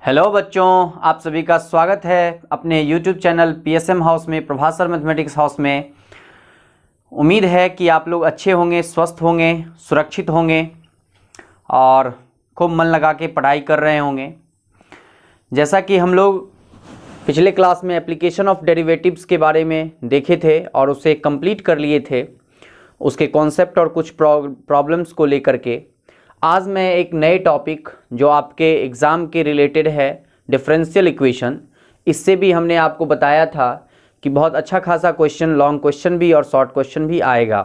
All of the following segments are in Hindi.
हेलो बच्चों, आप सभी का स्वागत है अपने YouTube चैनल PSM हाउस में, प्रभास सर मैथमेटिक्स हाउस में। उम्मीद है कि आप लोग अच्छे होंगे, स्वस्थ होंगे, सुरक्षित होंगे और खूब मन लगा के पढ़ाई कर रहे होंगे। जैसा कि हम लोग पिछले क्लास में एप्लीकेशन ऑफ डेरिवेटिव्स के बारे में देखे थे और उसे कंप्लीट कर लिए थे, उसके कॉन्सेप्ट और कुछ प्रॉब्लम्स को लेकर के आज मैं एक नए टॉपिक जो आपके एग्ज़ाम के रिलेटेड है, डिफरेंशियल इक्वेशन, इससे भी हमने आपको बताया था कि बहुत अच्छा खासा क्वेश्चन, लॉन्ग क्वेश्चन भी और शॉर्ट क्वेश्चन भी आएगा।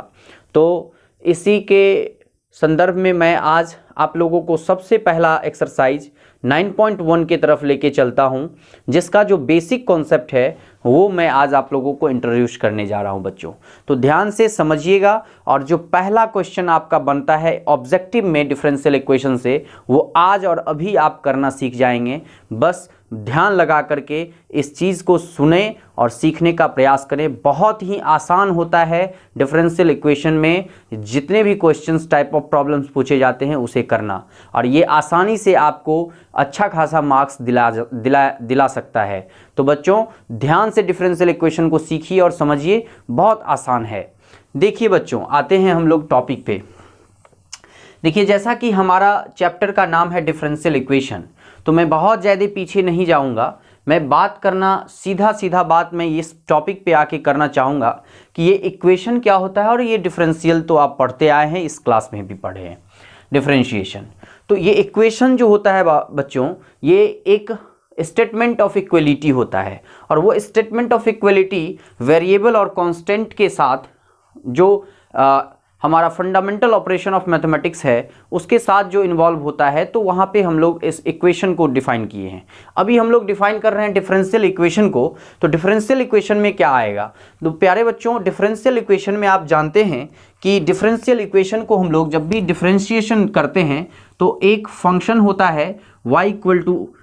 तो इसी के संदर्भ में मैं आज आप लोगों को सबसे पहला एक्सरसाइज 9.1 की तरफ लेके चलता हूं, जिसका जो बेसिक कॉन्सेप्ट है वो मैं आज आप लोगों को इंट्रोड्यूस करने जा रहा हूं बच्चों। तो ध्यान से समझिएगा और जो पहला क्वेश्चन आपका बनता है ऑब्जेक्टिव में डिफरेंशियल इक्वेशन से, वो आज और अभी आप करना सीख जाएंगे। बस ध्यान लगा करके इस चीज़ को सुने और सीखने का प्रयास करें। बहुत ही आसान होता है डिफरेंशियल इक्वेशन में जितने भी क्वेश्चंस, टाइप ऑफ प्रॉब्लम्स पूछे जाते हैं उसे करना, और ये आसानी से आपको अच्छा खासा मार्क्स दिला सकता है। तो बच्चों ध्यान से डिफरेंशियल इक्वेशन को सीखिए और समझिए, बहुत आसान है। देखिए बच्चों, आते हैं हम लोग टॉपिक पे। देखिए, जैसा कि हमारा चैप्टर का नाम है डिफरेंशियल इक्वेशन, तो मैं बहुत ज़्यादा पीछे नहीं जाऊंगा। मैं बात करना सीधा बात मैं इस टॉपिक पे आके करना चाहूँगा कि ये इक्वेशन क्या होता है, और ये डिफरेंशियल तो आप पढ़ते आए हैं, इस क्लास में भी पढ़े हैं डिफरेंशिएशन। तो ये इक्वेशन जो होता है बच्चों, ये एक स्टेटमेंट ऑफ इक्वलिटी होता है, और वो स्टेटमेंट ऑफ इक्वलिटी वेरिएबल और कांस्टेंट के साथ जो हमारा फंडामेंटल ऑपरेशन ऑफ मैथमेटिक्स है उसके साथ जो इन्वॉल्व होता है, तो वहाँ पे हम लोग इस इक्वेशन को डिफाइन किए हैं। अभी हम लोग डिफाइन कर रहे हैं डिफरेंशियल इक्वेशन को। तो डिफरेंशियल इक्वेशन में क्या आएगा? तो प्यारे बच्चों, डिफरेंशियल इक्वेशन में आप जानते हैं कि डिफरेंशियल इक्वेशन को हम लोग जब भी डिफरेंशिएशन करते हैं तो एक फंक्शन होता है y इक्वल टू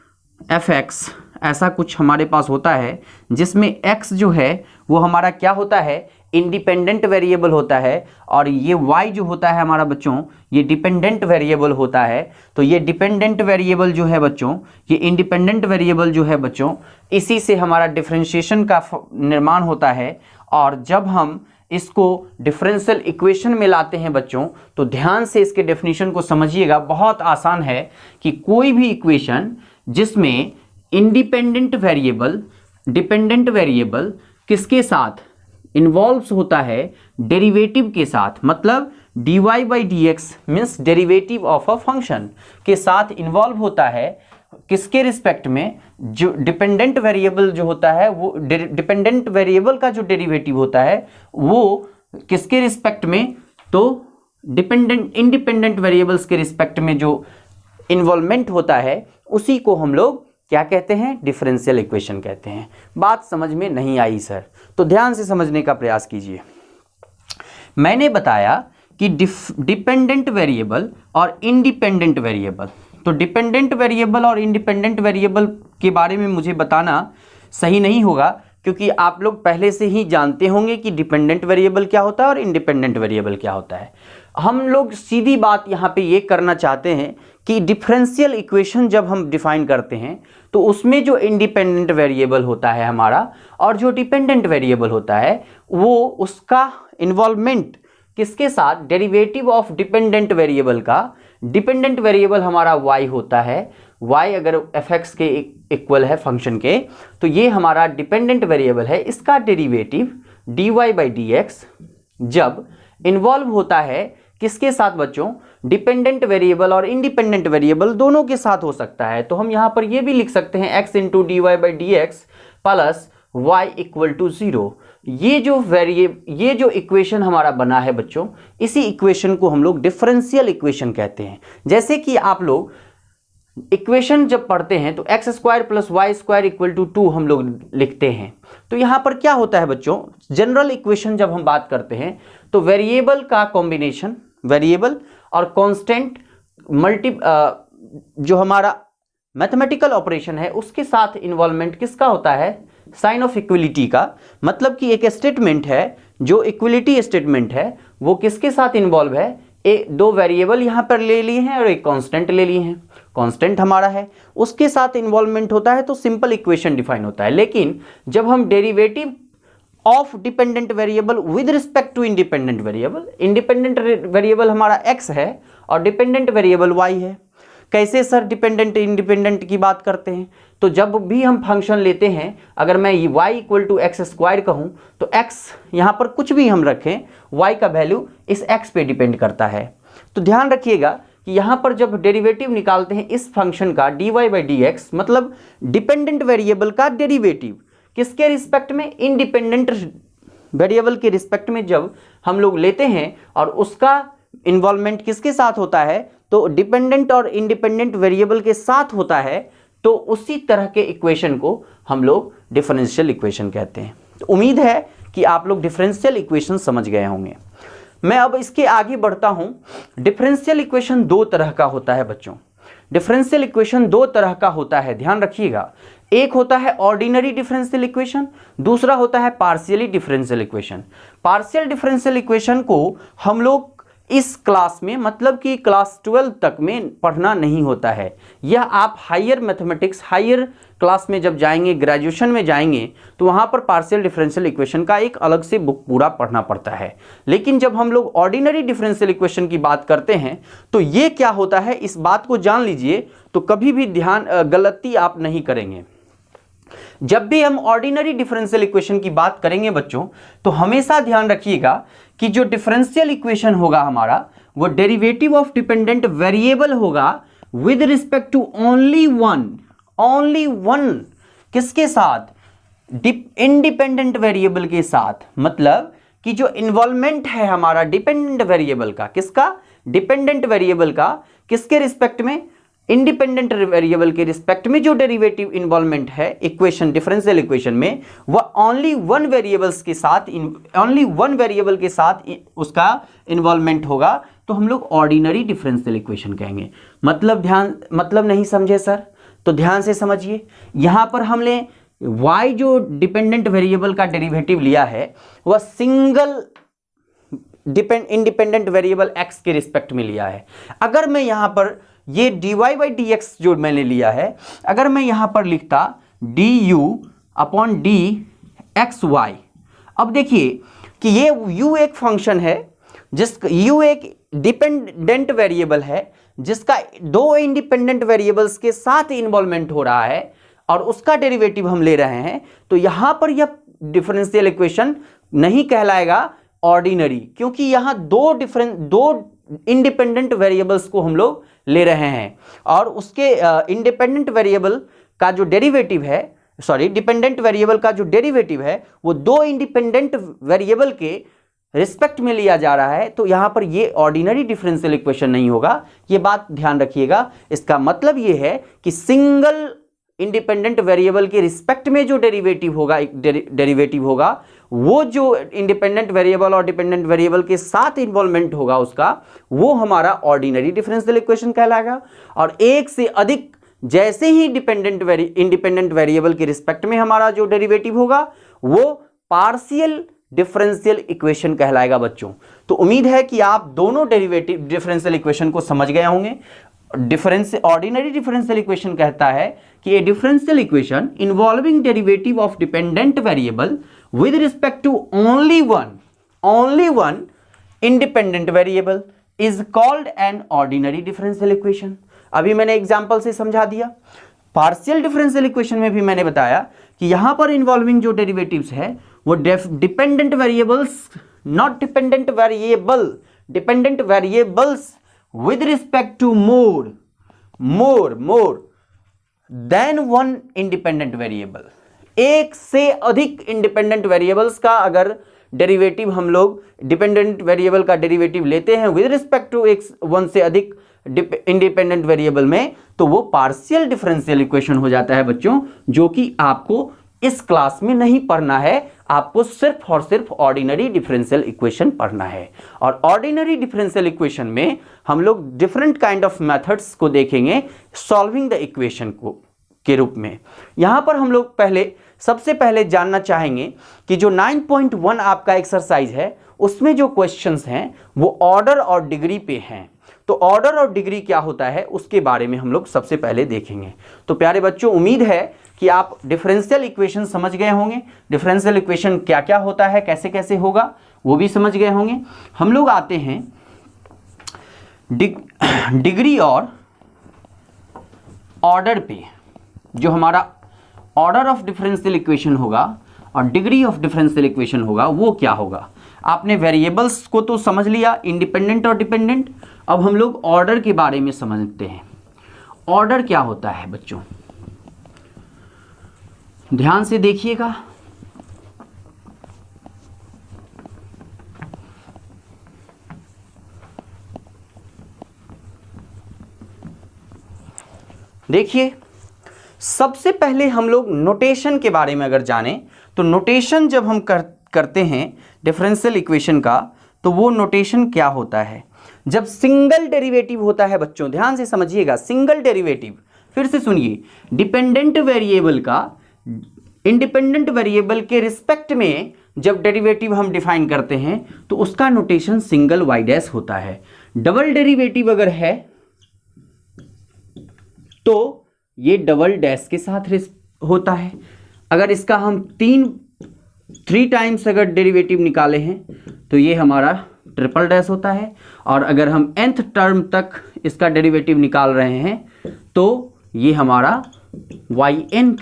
fx, ऐसा कुछ हमारे पास होता है, जिसमें x जो है वो हमारा क्या होता है, इंडिपेंडेंट वेरिएबल होता है, और ये y जो होता है हमारा बच्चों, ये डिपेंडेंट वेरिएबल होता है। तो ये डिपेंडेंट वेरिएबल जो है बच्चों, ये इंडिपेंडेंट वेरिएबल जो है बच्चों, इसी से हमारा डिफरेंशिएशन का निर्माण होता है। और जब हम इसको डिफरेंशियल इक्वेशन में लाते हैं बच्चों, तो ध्यान से इसके डेफिनेशन को समझिएगा। बहुत आसान है कि कोई भी इक्वेशन जिसमें इंडिपेंडेंट वेरिएबल, डिपेंडेंट वेरिएबल किसके साथ इन्वॉल्व्स होता है, डेरिवेटिव के साथ, मतलब dy by d x means derivative of a function के साथ इन्वॉल्व होता है। किसके रिस्पेक्ट में? जो डिपेंडेंट वेरिएबल जो होता है, वो डिपेंडेंट वेरिएबल का जो डेरिवेटिव होता है वो किसके रिस्पेक्ट में? तो डिपेंडेंट इंडिपेंडेंट वेरिएबल्स के रिस्पेक्ट में जो इन्वॉल्वमेंट होता है उसी को हम लोग क्या कहते हैं? डिफरेंशियल इक्वेशन कहते हैं। बात समझ में नहीं आई सर? तो ध्यान से समझने का प्रयास कीजिए। मैंने बताया कि डिपेंडेंट वेरिएबल और इंडिपेंडेंट वेरिएबल, तो डिपेंडेंट वेरिएबल और इंडिपेंडेंट वेरिएबल के बारे में मुझे बताना सही नहीं होगा, क्योंकि आप लोग पहले से ही जानते होंगे कि डिपेंडेंट वेरिएबल क्या होता है और इंडिपेंडेंट वेरिएबल क्या होता है। हम लोग सीधी बात यहाँ पे ये करना चाहते हैं कि डिफरेंशियल इक्वेशन जब हम डिफाइन करते हैं तो उसमें जो इंडिपेंडेंट वेरिएबल होता है हमारा और जो डिपेंडेंट वेरिएबल होता है, वो उसका इन्वॉल्वमेंट किसके साथ? डेरिवेटिव ऑफ डिपेंडेंट वेरिएबल का। डिपेंडेंट वेरिएबल हमारा y होता है, y अगर fx के इक्वल है फंक्शन के, तो ये हमारा डिपेंडेंट वेरिएबल है। इसका derivative dy by d x जब इन्वॉल्व होता है किसके साथ बच्चों? डिपेंडेंट वेरिएबल और इंडिपेंडेंट वेरिएबल दोनों के साथ हो सकता है। तो हम यहाँ पर ये भी लिख सकते हैं x into d y by d x plus y equal to 0। ये जो इक्वेशन हमारा बना है बच्चों, इसी इक्वेशन को हम लोग डिफरेंशियल इक्वेशन कहते हैं। जैसे कि आप लोग इक्वेशन जब पढ़ते हैं तो x square plus y square equal to 2 हम लोग लिखते हैं। तो यहाँ पर क्या होता है बच्चों, जनरल इक्वेशन जब हम बात करते हैं तो वेरिएबल का कॉम्बिनेशन, वेरिएबल और कांस्टेंट जो हमारा मैथमेटिकल ऑपरेशन है उसके साथ इन्वॉल्वमेंट किसका होता है? साइन ऑफ इक्वलिटी का। मतलब कि एक स्टेटमेंट है जो इक्वलिटी स्टेटमेंट है, वो किसके साथ इन्वॉल्व है? दो वेरिएबल यहाँ पर ले लिए हैं और एक कांस्टेंट ले लिए हैं। कांस्टेंट हमारा है, उसके साथ इन्वॉल्वमेंट होता है तो सिंपल इक्वेशन डिफाइन होता है। लेकिन जब हम derivative of dependent variable with respect to independent variable हमारा x है और डिपेंडेंट वेरिएबल y है। कैसे सर डिपेंडेंट इंडिपेंडेंट की बात करते हैं? तो जब भी हम फंक्शन लेते हैं, अगर मैं y equal to x square कहूँ तो x यहाँ पर कुछ भी हम रखें, y का वैल्यू इस x पे डिपेंड करता है। तो ध्यान रखिएगा कि यहाँ पर जब डेरिवेटिव निकालते हैं इस फंक्शन का dy बाई डी एक्स, मतलब डिपेंडेंट वेरिएबल का डेरिवेटिव किसके रिस्पेक्ट में? इंडिपेंडेंट वेरिएबल के रिस्पेक्ट में जब हम लोग लेते हैं और उसका इन्वॉल्वमेंट किसके साथ होता है? तो डिपेंडेंट और इंडिपेंडेंट वेरिएबल के साथ होता है, तो उसी तरह के इक्वेशन को हम लोग डिफरेंशियल इक्वेशन कहते हैं। तो उम्मीद है कि आप लोग डिफरेंशियल इक्वेशन समझ गए होंगे। मैं अब इसके आगे बढ़ता हूं। डिफरेंशियल इक्वेशन दो तरह का होता है बच्चों। डिफरेंशियल इक्वेशन दो तरह का होता है, ध्यान रखिएगा। एक होता है ऑर्डिनरी डिफरेंशियल इक्वेशन, दूसरा होता है partially differential equation. Partial differential equation को हम लोग इस क्लास में, मतलब कि क्लास 12 तक में पढ़ना नहीं होता है। यह आप हायर मैथमेटिक्स, हायर क्लास में जब जाएंगे, ग्रेजुएशन में जाएंगे, तो वहाँ पर पार्शियल डिफरेंशियल इक्वेशन का एक अलग से बुक पूरा पढ़ना पड़ता है। लेकिन जब हम लोग ऑर्डिनरी डिफरेंशियल इक्वेशन की बात करते हैं तो ये क्या होता है, इस बात को जान लीजिए, तो कभी भी गलती आप नहीं करेंगे। जब भी हम ऑर्डिनरी डिफरेंशियल इक्वेशन की बात करेंगे बच्चों, तो हमेशा ध्यान रखिएगा कि जो डिफरेंशियल इक्वेशन होगा हमारा, वो डेरिवेटिव ऑफ डिपेंडेंट वेरिएबल होगा with respect to only one किसके साथ? इंडिपेंडेंट वेरिएबल के साथ। मतलब कि जो इन्वॉल्वमेंट है हमारा डिपेंडेंट वेरिएबल का, किसका? डिपेंडेंट वेरिएबल का, किसके रिस्पेक्ट में? इंडिपेंडेंट वेरिएबल के रिस्पेक्ट में जो डेरिवेटिव इन्वॉल्वमेंट है इक्वेशन, डिफरेंशियल इक्वेशन में, वह ओनली वन वेरिएबल के साथ उसका इन्वॉल्वमेंट होगा, तो हम लोग ऑर्डिनरी डिफरेंशियल इक्वेशन कहेंगे। मतलब नहीं समझे सर? तो ध्यान से समझिए। यहां पर हमने y जो डिपेंडेंट वेरिएबल का डेरिवेटिव लिया है वह सिंगल इंडिपेंडेंट वेरिएबल x के रिस्पेक्ट में लिया है। अगर मैं यहां पर ये dy बाई डी एक्स जो मैंने लिया है, अगर मैं यहां पर लिखता du upon d x y, अब देखिए कि ये u एक फंक्शन है जिसका u एक डिपेंडेंट वेरिएबल है जिसका दो इंडिपेंडेंट वेरिएबल्स के साथ इन्वॉल्वमेंट हो रहा है और उसका डेरिवेटिव हम ले रहे हैं, तो यहां पर यह डिफरेंशियल इक्वेशन नहीं कहलाएगा ऑर्डिनरी, क्योंकि यहां दो इंडिपेंडेंट वेरिएबल्स को हम लोग ले रहे हैं और उसके इंडिपेंडेंट वेरिएबल का जो डेरिवेटिव है, डिपेंडेंट वेरिएबल का जो डेरिवेटिव है वो दो इंडिपेंडेंट वेरिएबल के रिस्पेक्ट में लिया जा रहा है। तो यहां पर ये ऑर्डिनरी डिफरेंशियल इक्वेशन नहीं होगा, ये बात ध्यान रखिएगा। इसका मतलब ये है कि सिंगल इंडिपेंडेंट वेरिएबल के रिस्पेक्ट में जो डेरिवेटिव होगा वो जो इंडिपेंडेंट वेरिएबल और डिपेंडेंट वेरिएबल के साथ इन्वॉल्वमेंट होगा उसका, वो हमारा ऑर्डिनरी डिफरेंशियल इक्वेशन कहलाएगा। और एक से अधिक जैसे ही इंडिपेंडेंट वेरिएबल के रिस्पेक्ट में हमारा जो डेरिवेटिव होगा वो पार्शियल डिफरेंशियल इक्वेशन कहलाएगा बच्चों। तो उम्मीद है कि आप दोनों डेरिवेटिव डिफरेंशियल इक्वेशन को समझ गए होंगे। ऑर्डिनरी डिफरेंशियल इक्वेशन कहता है कि ए differential equation involving derivative of dependent variable with respect to only one independent variable is called an ordinary differential equation। अभी मैंने एग्जांपल से समझा दिया। पार्शियल डिफरेंशियल इक्वेशन में भी मैंने बताया कि यहां पर इन्वॉल्विंग जो डेरिवेटिव्स है वो dependent variables, not dependent variables with respect to more than one independent variable। एक से अधिक इंडिपेंडेंट वेरिएबल्स का अगर डेरिवेटिव हम लोग डिपेंडेंट वेरिएबल का डेरिवेटिव लेते हैं विद रिस्पेक्ट टू एक वन से अधिक इंडिपेंडेंट वेरिएबल में, तो वो पार्शियल डिफरेंशियल इक्वेशन हो जाता है बच्चों, जो कि आपको इस क्लास में नहीं पढ़ना है। आपको सिर्फ और सिर्फ ऑर्डिनरी डिफरेंशियल इक्वेशन पढ़ना है। और ऑर्डिनरी डिफरेंशियल इक्वेशन में हम लोग डिफरेंट काइंड ऑफ मेथड्स को देखेंगे सॉल्विंग द इक्वेशन को के रूप में। यहां पर हम लोग सबसे पहले जानना चाहेंगे कि जो 9.1 आपका एक्सरसाइज है उसमें जो क्वेश्चंस हैं वो ऑर्डर और डिग्री पे हैं। तो ऑर्डर और डिग्री क्या होता है उसके बारे में हम लोग सबसे पहले देखेंगे। तो प्यारे बच्चों, उम्मीद है कि आप डिफरेंशियल इक्वेशन समझ गए होंगे। डिफरेंशियल इक्वेशन क्या क्या होता है, कैसे कैसे होगा, वो भी समझ गए होंगे। हम लोग आते हैं डिग्री और ऑर्डर पे। जो हमारा ऑर्डर ऑफ डिफरेंशियल इक्वेशन होगा और डिग्री ऑफ डिफरेंशियल इक्वेशन होगा वो क्या होगा। आपने वेरिएबल्स को तो समझ लिया, इंडिपेंडेंट और डिपेंडेंट। अब हम लोग ऑर्डर के बारे में समझते हैं। ऑर्डर क्या होता है बच्चों, ध्यान से देखिएगा। देखिए, सबसे पहले हम लोग नोटेशन के बारे में अगर जानें तो नोटेशन जब हम करते हैं डिफरेंशियल इक्वेशन का, तो वो नोटेशन क्या होता है। जब सिंगल डेरिवेटिव होता है बच्चों, ध्यान से समझिएगा, सिंगल डेरिवेटिव, फिर से सुनिए, डिपेंडेंट वेरिएबल का इंडिपेंडेंट वेरिएबल के रिस्पेक्ट में जब डेरिवेटिव हम डिफाइन करते हैं तो उसका नोटेशन सिंगल वाई डैश होता है। डबल डेरिवेटिव अगर है तो ये डबल डैश के साथ होता है। अगर इसका हम थ्री टाइम्स अगर डेरिवेटिव निकाले हैं तो ये हमारा ट्रिपल डैश होता है। और अगर हम nth टर्म तक इसका डेरिवेटिव निकाल रहे हैं तो ये हमारा yn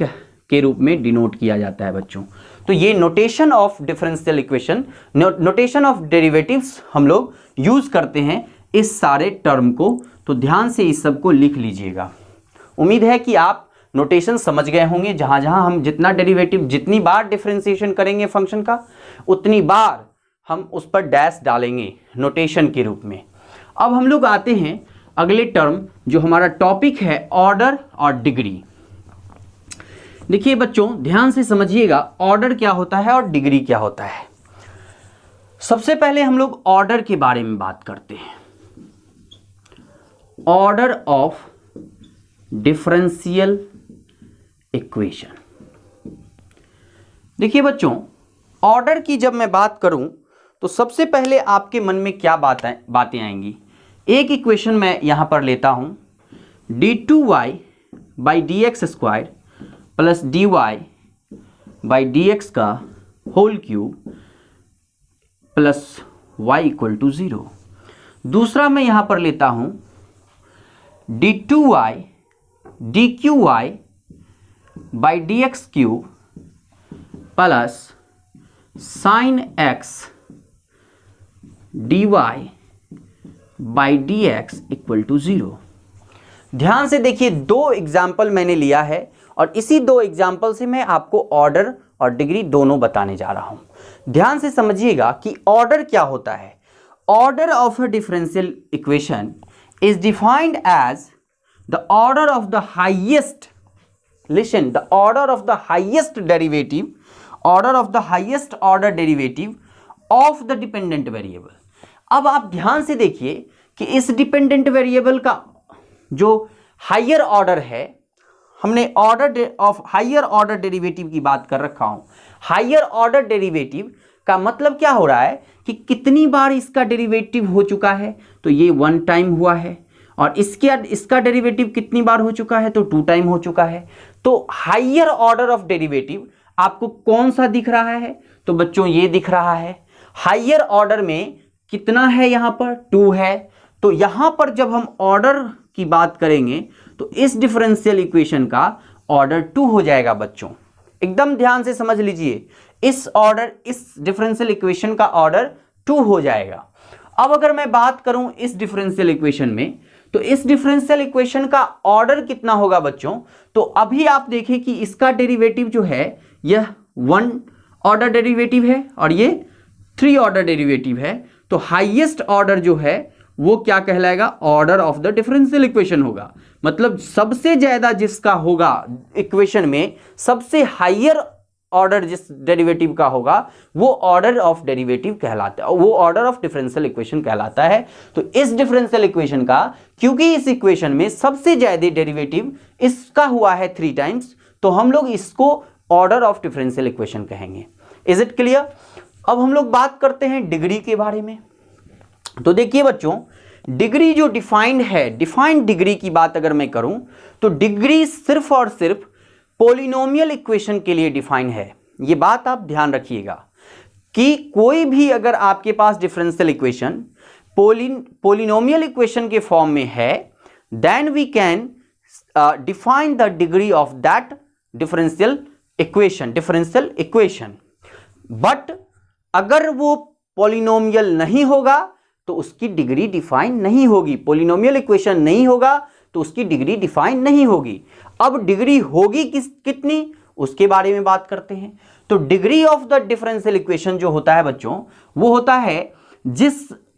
के रूप में डिनोट किया जाता है बच्चों। तो ये notation of differential equation, notation of derivatives हम लोग यूज करते हैं इस सारे टर्म को। तो ध्यान से इस सब को लिख लीजिएगा। उम्मीद है कि आप नोटेशन समझ गए होंगे। जहां जहां हम जितना डेरिवेटिव, जितनी बार डिफरेंशिएशन करेंगे फंक्शन का, उतनी बार हम उस पर डैश डालेंगे नोटेशन के रूप में। अब हम लोग आते हैं अगले टर्म, जो हमारा टॉपिक है ऑर्डर और डिग्री। देखिए बच्चों, ध्यान से समझिएगा, ऑर्डर क्या होता है और डिग्री क्या होता है। सबसे पहले हम लोग ऑर्डर के बारे में बात करते हैं। Order of differential equation. देखिए बच्चों, ऑर्डर की जब मैं बात करूं तो सबसे पहले आपके मन में क्या बातें आएंगी। एक इक्वेशन मैं यहां पर लेता हूं, d2y by d x square plus dy by d x का whole cube plus y equal to 0। दूसरा मैं यहां पर लेता हूं d2y dqy by d x cube plus sine x dy by d x equal to 0। ध्यान से देखिए, दो एग्जाम्पल मैंने लिया है और इसी दो एग्जाम्पल से मैं आपको ऑर्डर और डिग्री दोनों बताने जा रहा हूं। ध्यान से समझिएगा कि ऑर्डर क्या होता है। Order of a differential equation is defined as the order of the highest, listen, the order of the highest derivative, order of the highest order derivative of the dependent variable। अब आप ध्यान से देखिए कि इस डिपेंडेंट वेरिएबल का जो हायर ऑर्डर है, हमने order of higher order derivative की बात कर रखा हूं। हायर ऑर्डर डेरिवेटिव का मतलब क्या हो रहा है कि कितनी बार इसका डेरिवेटिव हो चुका है, तो ये 1 टाइम हुआ है। और इसका डेरिवेटिव कितनी बार हो चुका है, तो 2 टाइम हो चुका है। तो हायर ऑर्डर ऑफ डेरिवेटिव आपको कौन सा दिख रहा है, तो बच्चों ये दिख रहा है। हायर ऑर्डर में कितना है, यहां पर 2 है। तो यहां पर जब हम ऑर्डर की बात करेंगे तो इस डिफरेंशियल इक्वेशन का ऑर्डर 2 हो जाएगा बच्चों। एकदम ध्यान से समझ लीजिए, इस डिफरेंशियल इक्वेशन का ऑर्डर 2 हो जाएगा। अब अगर मैं बात करूं इस डिफरेंशियल इक्वेशन में, तो इस डिफरेंशियल इक्वेशन का ऑर्डर कितना होगा बच्चों। तो अभी आप देखें कि इसका डेरिवेटिव जो है यह 1 ऑर्डर डेरिवेटिव है और ये 3 ऑर्डर डेरिवेटिव है। तो हाईएस्ट ऑर्डर जो है वो क्या कहलाएगा, order of the differential equation होगा। मतलब सबसे ज्यादा जिसका होगा इक्वेशन में, सबसे हायर ऑर्डर जिस डेरिवेटिव का होगा वो ऑर्डर ऑफ डेरिवेटिव कहलाता है, वो ऑर्डर ऑफ डिफरेंशियल इक्वेशन कहलाता है। तो इस डिफरेंशियल इक्वेशन का, क्योंकि इस इक्वेशन में सबसे ज्यादा डेरिवेटिव इसका हुआ है 3 टाइम्स, तो हम लोग इसको ऑर्डर ऑफ डिफरेंशियल इक्वेशन कहेंगे। Is it clear. अब हम लोग बात करते हैं डिग्री के बारे में। तो देखिए बच्चों, डिग्री जो डिफाइंड है, डिफाइंड डिग्री की बात अगर मैं करूं तो डिग्री सिर्फ और सिर्फ पॉलिनोमियल इक्वेशन के लिए डिफाइन है। ये बात आप ध्यान रखिएगा कि कोई भी अगर आपके पास डिफरेंशियल इक्वेशन पॉलिनोमियल इक्वेशन के फॉर्म में है, then we can define the degree of that differential equation. But अगर वो पॉलिनोमियल नहीं होगा तो उसकी डिग्री डिफाइन नहीं होगी। पॉलिनोमियल इक्वेशन नहीं होगा तो उसकी डिग्री डिफाइन नहीं होगी। अब डिग्री होगी कितनी, उसके बारे में बात करते हैं। तो degree of the differential equation जो होता है बच्चों, वो होता है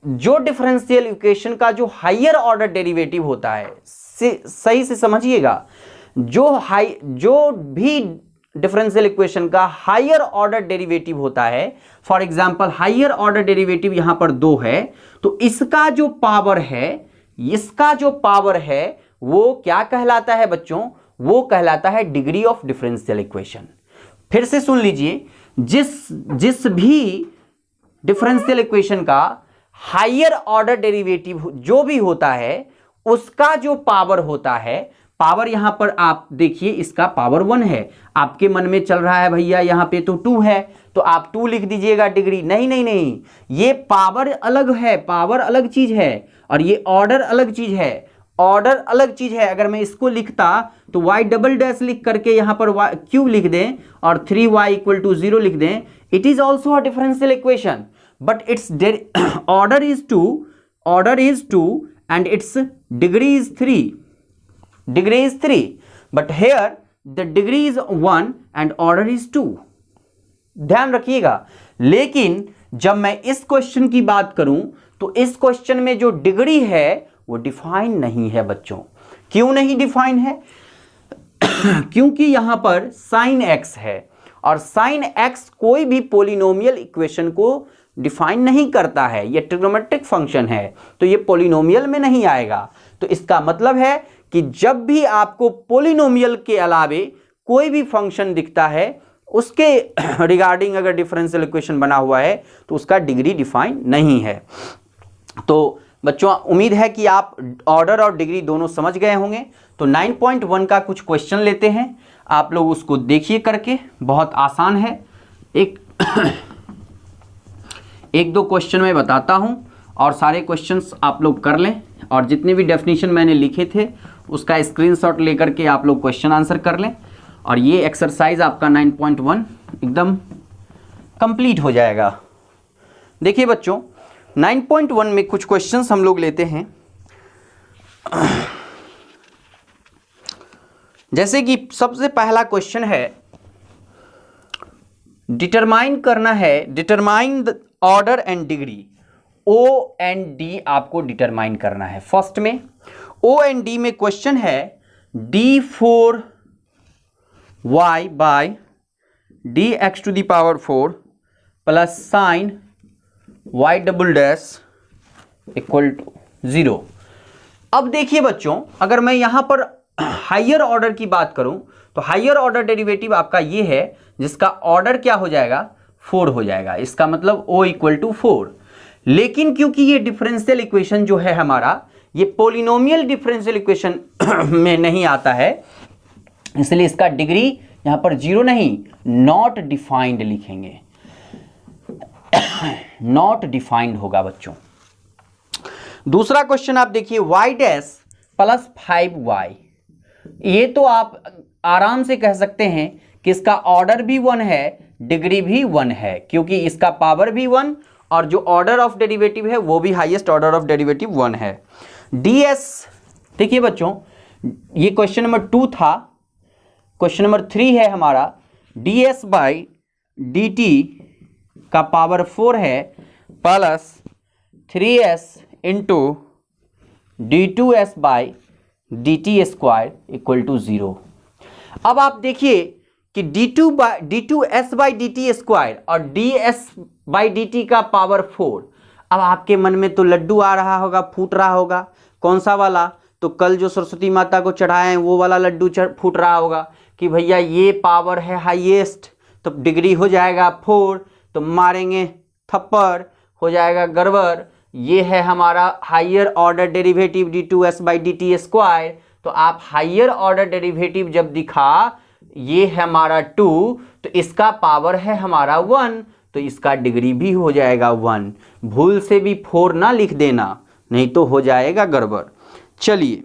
जो डिफरेंशियल इक्वेशन का जो हायर ऑर्डर डेरिवेटिव होता है, सही से समझिएगा, जो भी डिफरेंशियल इक्वेशन का हायर ऑर्डर डेरिवेटिव होता है, for example higher order derivative यहां पर 2 है, तो इसका जो पावर है वो क्या कहलाता है बच्चों, वो कहलाता है डिग्री ऑफ डिफरेंशियल इक्वेशन। फिर से सुन लीजिए, जिस भी डिफरेंशियल इक्वेशन का हायर ऑर्डर डेरिवेटिव जो भी होता है, उसका जो पावर होता है, पावर यहां पर आप देखिए इसका पावर 1 है। आपके मन में चल रहा है भैया यहां पे तो 2 है, तो आप 2 लिख दीजिएगा डिग्री। नहीं, ये पावर अलग है, पावर अलग चीज है, और ये ऑर्डर अलग चीज है। ऑर्डर अलग चीज है। अगर मैं इसको लिखता तो y डबल डैश लिख करके यहां पर q लिख दें और 3y इक्वल टू 0 लिख दें, it is also a differential equation, but it's order is 2 and its degree is 3, but here the degree is 1 and order is 2। ध्यान रखिएगा। लेकिन जब मैं इस क्वेश्चन की बात करूं तो इस क्वेश्चन में जो डिग्री है वो डिफाइन नहीं है बच्चों। क्यों नहीं डिफाइन है? क्योंकि यहां पर sin x है, और sin x कोई भी पॉलिनोमियल इक्वेशन को डिफाइन नहीं करता है। ये ट्रिग्नोमेट्रिक फंक्शन है, तो ये पॉलिनोमियल में नहीं आएगा। तो इसका मतलब है कि जब भी आपको पॉलिनोमियल के अलावे कोई भी फंक्शन दिखता है, उसके रिगार्डिंग अगर डिफरेंशियल इक्वेशन बना हुआ है तो उसका डिग्री डिफाइन नहीं है। तो बच्चों, उम्मीद है कि आप ऑर्डर और डिग्री दोनों समझ गए होंगे। तो 9.1 का कुछ क्वेश्चन लेते हैं, आप लोग उसको देखिए करके, बहुत आसान है। एक दो क्वेश्चन मैं बताता हूं और सारे क्वेश्चंस आप लोग कर लें, और जितने भी डेफिनेशन मैंने लिखे थे उसका स्क्रीनशॉट लेकर के आप लोग क्वेश्चन आंसर कर लें, और ये एक्सरसाइज आपका 9.1 एकदम कंप्लीट हो जाएगा। देखिए बच्चों, 9.1 में कुछ क्वेश्चंस हम लोग लेते हैं। जैसे कि सबसे पहला क्वेश्चन है, डिटरमाइन करना है, determine the order and degree. O and D आपको डिटरमाइन करना है। फर्स्ट में O एंड D में क्वेश्चन है d4y by dx to the power 4 plus sine y double dash equal to 0। अब देखिए बच्चों, अगर मैं यहां पर हायर ऑर्डर की बात करूं तो हायर ऑर्डर डेरिवेटिव आपका ये है, जिसका ऑर्डर क्या हो जाएगा, 4 हो जाएगा। इसका मतलब O इक्वल टू 4। लेकिन क्योंकि ये डिफरेंशियल इक्वेशन जो है हमारा, ये पॉलिनोमियल डिफरेंशियल इक्वेशन में नहीं आता है, इसलिए इसका डिग्री यहां पर 0 नहीं, नॉट डिफाइंड लिखेंगे। नॉट डिफाइंड होगा बच्चों। दूसरा क्वेश्चन आप देखिए, y डैश प्लस 5y। ये तो आप आराम से कह सकते हैं कि इसका ऑर्डर भी 1 है, डिग्री भी 1 है, क्योंकि इसका पावर भी 1 और जो ऑर्डर ऑफ डेरिवेटिव है वो भी हाईएस्ट ऑर्डर ऑफ डेरिवेटिव 1 है। ds, देखिए बच्चों, ये क्वेश्चन नंबर 2 था। क्वेश्चन नंबर 3 है हमारा, ds बाई dt का पावर 4 है plus 3s into d2s by dt square equal to 0। अब आप देखिए कि d2s बाई dt स्क्वायर और ds बाई dt का पावर 4। अब आपके मन में तो लड्डू आ रहा होगा, फूट रहा होगा। कौन सा वाला? तो कल जो सरस्वती माता को चढ़ाए हैं वो वाला लड्डू फूट रहा होगा कि भैया ये पावर है हाईएस्ट, तो डिग्री हो जाएगा 4, तो मारेंगे थप्पड़, हो जाएगा गड़बड़। ये है हमारा हायर ऑर्डर डेरिवेटिव d2s/dt²। तो आप हायर ऑर्डर डेरिवेटिव जब दिखा, ये है हमारा 2, तो इसका पावर है हमारा 1, तो इसका डिग्री भी हो जाएगा 1। भूल से भी 4 ना लिख देना, नहीं तो हो जाएगा गड़बड़। चलिए,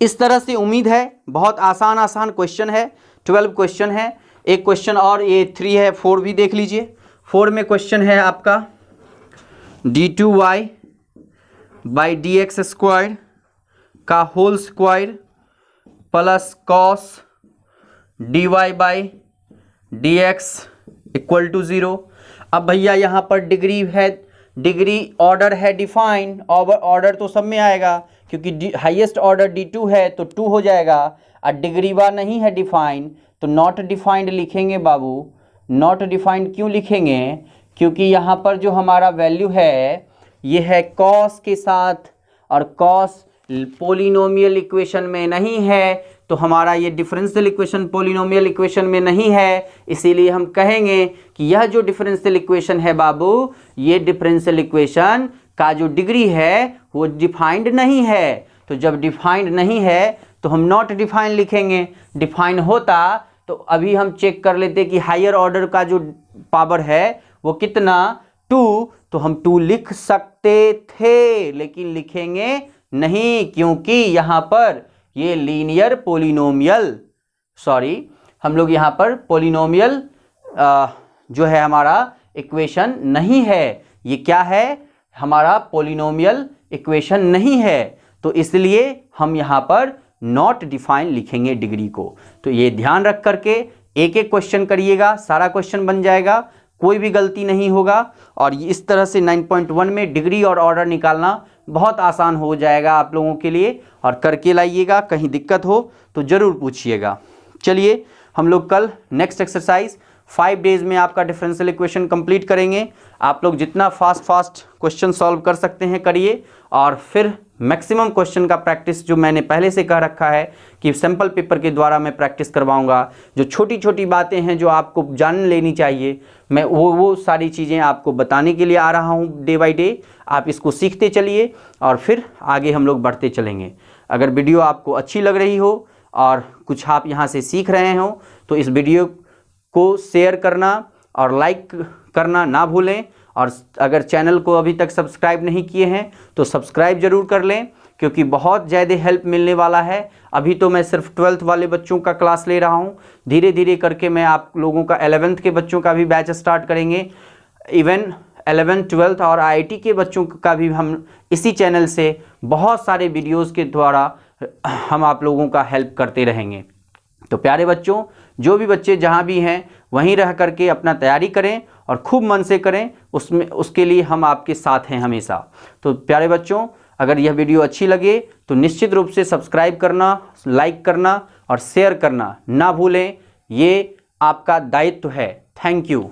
इस तरह से उम्मीद है बहुत आसान क्वेश्चन है, 12 क्वेश्चन है। एक क्वेश्चन और, ये 3 है, 4 भी देख लीजिए। 4 में क्वेश्चन है आपका d2y/dx² का whole square plus cos dy/dx = 0। अब भैया यहाँ पर डिग्री है, डिग्री ऑर्डर है डिफाइन, ऑर्डर तो सब में आएगा क्योंकि हाईएस्ट ऑर्डर d2 है तो 2 हो जाएगा, और डिग्री बार नहीं है डिफाइन तो नॉट डिफाइंड लिखेंगे बाबू। नॉट डिफाइंड क्यों लिखेंगे? क्योंकि यहाँ पर जो हमारा वैल्यू है ये है cos के साथ, और cos पोलिनोमियल इक्वेशन में नहीं है, तो हमारा ये डिफरेंशियल इक्वेशन पोलिनोमियल इक्वेशन में नहीं है। इसीलिए हम कहेंगे कि यह जो डिफरेंशियल इक्वेशन है बाबू, ये डिफरेंशियल इक्वेशन का जो डिग्री है वो डिफाइंड नहीं है। तो जब डिफाइंड नहीं है तो हम नॉट डिफाइंड लिखेंगे। डिफाइन होता तो अभी हम चेक कर लेते कि हायर ऑर्डर का जो पावर है वो कितना, 2, तो हम 2 लिख सकते थे, लेकिन लिखेंगे नहीं क्योंकि यहाँ पर ये लीनियर पोलिनोमियल, हम लोग यहाँ पर पोलिनोमियल जो है हमारा इक्वेशन नहीं है। ये क्या है? हमारा पोलिनोमियल इक्वेशन नहीं है, तो इसलिए हम यहाँ पर नॉट डिफाइन लिखेंगे डिग्री को। तो ये ध्यान रख करके एक एक क्वेश्चन करिएगा, सारा क्वेश्चन बन जाएगा, कोई भी गलती नहीं होगा। और इस तरह से 9.1 में डिग्री और ऑर्डर निकालना बहुत आसान हो जाएगा आप लोगों के लिए, और करके लाइएगा। कहीं दिक्कत हो तो ज़रूर पूछिएगा। चलिए, हम लोग कल नेक्स्ट एक्सरसाइज 5 डेज में आपका डिफरेंशियल इक्वेशन कंप्लीट करेंगे। आप लोग जितना फास्ट क्वेश्चन सॉल्व कर सकते हैं करिए, और फिर मैक्सिमम क्वेश्चन का प्रैक्टिस जो मैंने पहले से कह रखा है कि सैम्पल पेपर के द्वारा मैं प्रैक्टिस करवाऊंगा। जो छोटी छोटी बातें हैं जो आपको जान लेनी चाहिए, मैं वो सारी चीज़ें आपको बताने के लिए आ रहा हूं डे बाय डे। आप इसको सीखते चलिए और फिर आगे हम लोग बढ़ते चलेंगे। अगर वीडियो आपको अच्छी लग रही हो और कुछ आप यहाँ से सीख रहे हो तो इस वीडियो को शेयर करना और लाइक करना ना भूलें। और अगर चैनल को अभी तक सब्सक्राइब नहीं किए हैं तो सब्सक्राइब जरूर कर लें, क्योंकि बहुत ज़्यादा हेल्प मिलने वाला है। अभी तो मैं सिर्फ 12th वाले बच्चों का क्लास ले रहा हूं, धीरे धीरे करके मैं आप लोगों का 11th के बच्चों का भी बैच स्टार्ट करेंगे। इवन 11th 12th और IIT के बच्चों का भी हम इसी चैनल से बहुत सारे वीडियोज़ के द्वारा हम आप लोगों का हेल्प करते रहेंगे। तो प्यारे बच्चों, जो भी बच्चे जहाँ भी हैं वहीं रह करके अपना तैयारी करें और खूब मन से करें, उसके लिए हम आपके साथ हैं हमेशा। तो प्यारे बच्चों, अगर यह वीडियो अच्छी लगे तो निश्चित रूप से सब्सक्राइब करना, लाइक करना और शेयर करना ना भूलें। ये आपका दायित्व है। Thank you.